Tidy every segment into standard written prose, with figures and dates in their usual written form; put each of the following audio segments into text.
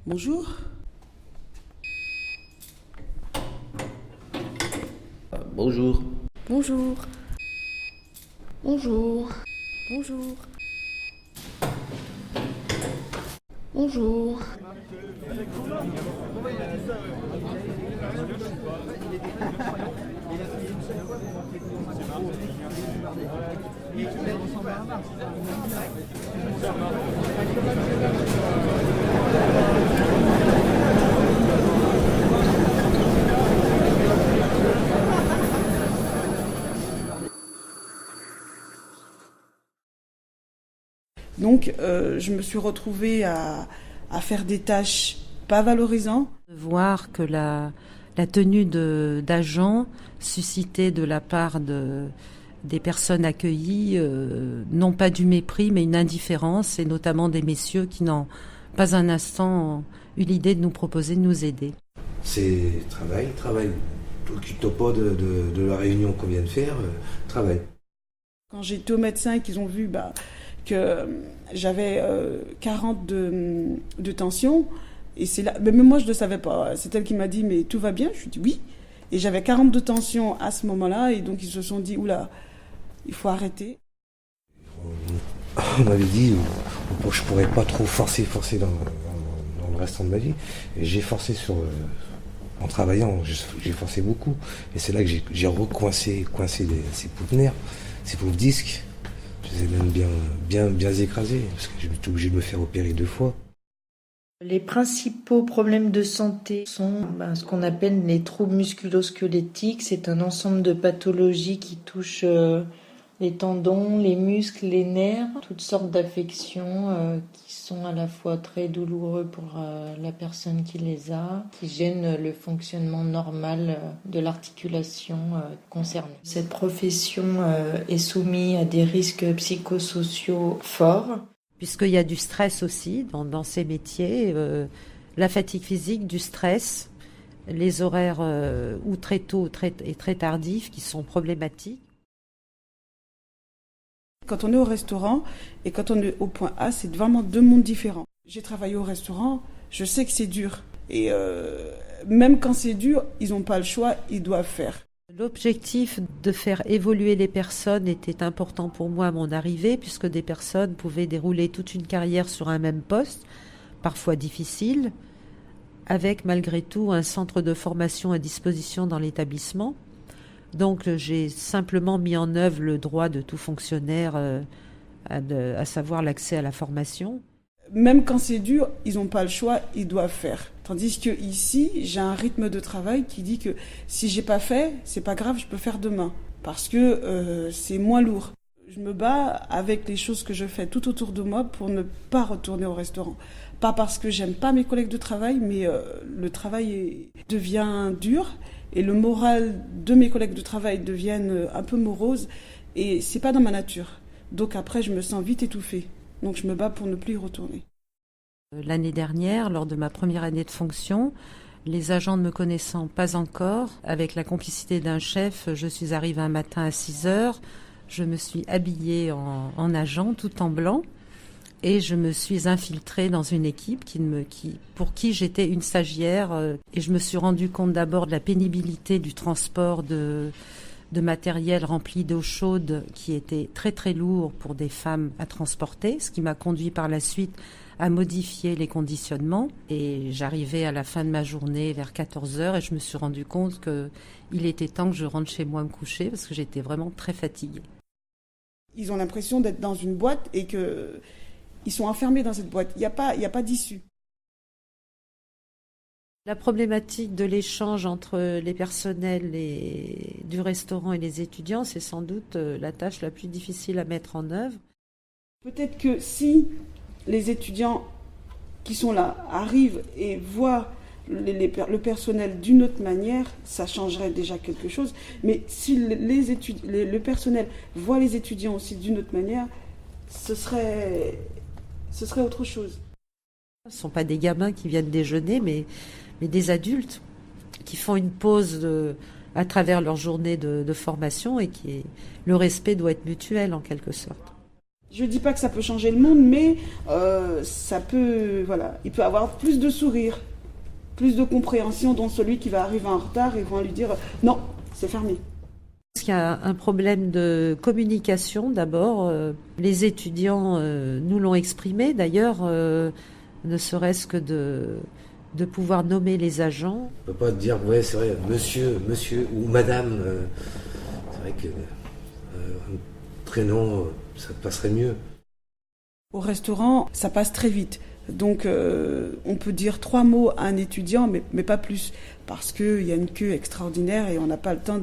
Bonjour. Bonjour. Bonjour. Bonjour. Bonjour. Bonjour. Donc, je me suis retrouvée à faire des tâches pas valorisantes. Voir que la tenue d'agents suscitait de la part des personnes accueillies, non pas du mépris, mais une indifférence, et notamment des messieurs qui n'ont pas un instant eu l'idée de nous proposer de nous aider. C'est travail. Occupe-toi pas de la réunion qu'on vient de faire, travail. Quand j'ai été au médecin et qu'ils ont vu que j'avais 40 de tension, et c'est là, mais même moi je ne le savais pas. C'est elle qui m'a dit, mais tout va bien? Je lui ai dit oui. Et j'avais 40 de tension à ce moment-là, et donc ils se sont dit, oula, il faut arrêter. On m'avait dit, je pourrais pas trop forcer dans le restant de ma vie. Et j'ai forcé en travaillant, j'ai forcé beaucoup. Et c'est là que j'ai recoincé ces pauvres nerfs, ces pauvres disques. Je les ai même bien écrasés, parce que j'ai été obligé de me faire opérer 2 fois. Les principaux problèmes de santé sont ce qu'on appelle les troubles musculo-squelettiques. C'est un ensemble de pathologies qui touchent les tendons, les muscles, les nerfs, toutes sortes d'affections qui sont à la fois très douloureux pour la personne qui les a, qui gênent le fonctionnement normal de l'articulation concernée. Cette profession est soumise à des risques psychosociaux forts. Puisqu'il y a du stress aussi dans ces métiers, la fatigue physique, du stress, les horaires ou très tôt et très tardifs qui sont problématiques. Quand on est au restaurant et quand on est au point A, c'est vraiment 2 mondes différents. J'ai travaillé au restaurant, je sais que c'est dur. Et même quand c'est dur, ils n'ont pas le choix, ils doivent faire. L'objectif de faire évoluer les personnes était important pour moi à mon arrivée, puisque des personnes pouvaient dérouler toute une carrière sur un même poste, parfois difficile, avec malgré tout un centre de formation à disposition dans l'établissement. Donc j'ai simplement mis en œuvre le droit de tout fonctionnaire, à savoir l'accès à la formation. Même quand c'est dur, ils n'ont pas le choix, ils doivent faire. Tandis que ici, j'ai un rythme de travail qui dit que si j'ai pas fait, c'est pas grave, je peux faire demain, parce que c'est moins lourd. Je me bats avec les choses que je fais tout autour de moi pour ne pas retourner au restaurant. Pas parce que j'aime pas mes collègues de travail, mais le travail devient dur et le moral de mes collègues de travail devient un peu morose et c'est pas dans ma nature. Donc après, je me sens vite étouffée. Donc je me bats pour ne plus y retourner. L'année dernière, lors de ma première année de fonction, les agents ne me connaissant pas encore, avec la complicité d'un chef, je suis arrivée un matin à 6h, je me suis habillée en agent, tout en blanc, et je me suis infiltrée dans une équipe pour qui j'étais une stagiaire, et je me suis rendu compte d'abord de la pénibilité du transport de matériel rempli d'eau chaude qui était très très lourd pour des femmes à transporter, ce qui m'a conduit par la suite à modifier les conditionnements. Et j'arrivais à la fin de ma journée vers 14h et je me suis rendu compte qu'il était temps que je rentre chez moi me coucher parce que j'étais vraiment très fatiguée. Ils ont l'impression d'être dans une boîte et qu'ils sont enfermés dans cette boîte. Il n'y a pas d'issue. La problématique de l'échange entre les personnels du restaurant et les étudiants, c'est sans doute la tâche la plus difficile à mettre en œuvre. Peut-être que si les étudiants qui sont là arrivent et voient le personnel d'une autre manière, ça changerait déjà quelque chose. Mais si le personnel voit les étudiants aussi d'une autre manière, ce serait autre chose. Ce ne sont pas des gamins qui viennent déjeuner, mais des adultes qui font une pause à travers leur journée de formation et le respect doit être mutuel en quelque sorte. Je dis pas que ça peut changer le monde, mais ça peut, voilà, il peut avoir plus de sourire, plus de compréhension dont celui qui va arriver en retard et vont lui dire non, c'est fermé. Il y a un problème de communication d'abord. Les étudiants nous l'ont exprimé d'ailleurs, ne serait-ce que de pouvoir nommer les agents. On ne peut pas dire, ouais, c'est vrai, monsieur ou madame. C'est vrai que un prénom, ça passerait mieux. Au restaurant, ça passe très vite. Donc, on peut dire 3 mots à un étudiant, mais pas plus. Parce qu'il y a une queue extraordinaire et on n'a pas le temps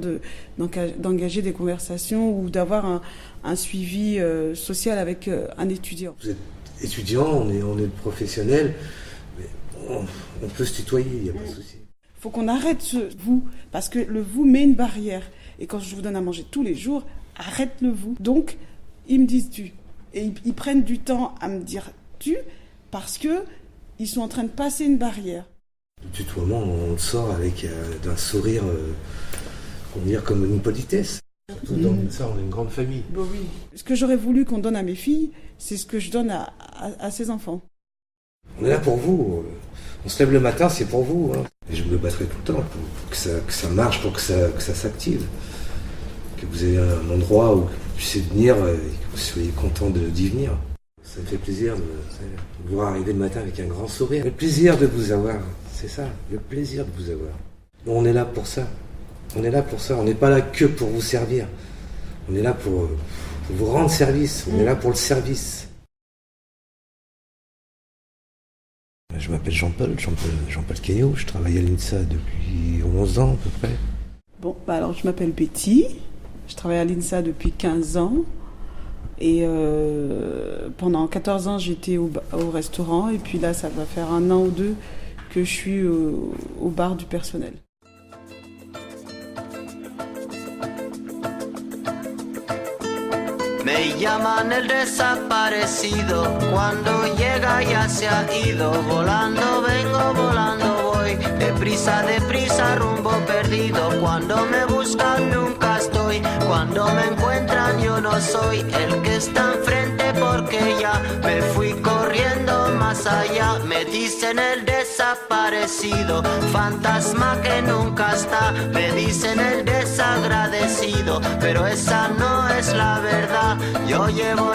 d'engager des conversations ou d'avoir un suivi social avec un étudiant. Vous êtes étudiant, on est professionnel, mais on peut se tutoyer, il n'y a pas de souci. Il faut qu'on arrête ce « vous », parce que le « vous » met une barrière. Et quand je vous donne à manger tous les jours, arrête le « vous ». Donc, ils me disent « tu ». Et ils prennent du temps à me dire « tu », parce qu'ils sont en train de passer une barrière. Le tutoiement, on le sort avec d'un sourire, on va dire comme une politesse. Surtout dans ça, on est une grande famille. Bon, oui. Ce que j'aurais voulu qu'on donne à mes filles, c'est ce que je donne à ces enfants. On est là pour vous. On se lève le matin, c'est pour vous. Hein. Et je me battrai tout le temps pour que ça marche, pour que ça s'active. Que vous ayez un endroit où vous puissiez venir et que vous soyez content d'y venir. Ça me fait plaisir de vous voir arriver le matin avec un grand sourire. Le plaisir de vous avoir, c'est ça, le plaisir de vous avoir. On est là pour ça. On est là pour ça. On n'est pas là que pour vous servir. On est là pour vous rendre service. On est là pour le service. Je m'appelle Jean-Paul Caillot. Je travaille à l'INSA depuis 11 ans à peu près. Bon, alors je m'appelle Betty. Je travaille à l'INSA depuis 15 ans. Et pendant 14 ans, j'étais au restaurant. Et puis là, ça va faire 1 an ou 2 que je suis au bar du personnel. Me llaman el desaparecido, cuando llega ya se ha ido, volando vengo, volando voy, deprisa, rumbo perdido, cuando me buscan nunca estoy, cuando me encuentran yo no soy el que está enfrente porque ya me fui corriendo más allá, me dicen el desaparecido, fantasma que nunca está, me dicen el desagradecido, pero esa no es la verdad. Yo llevo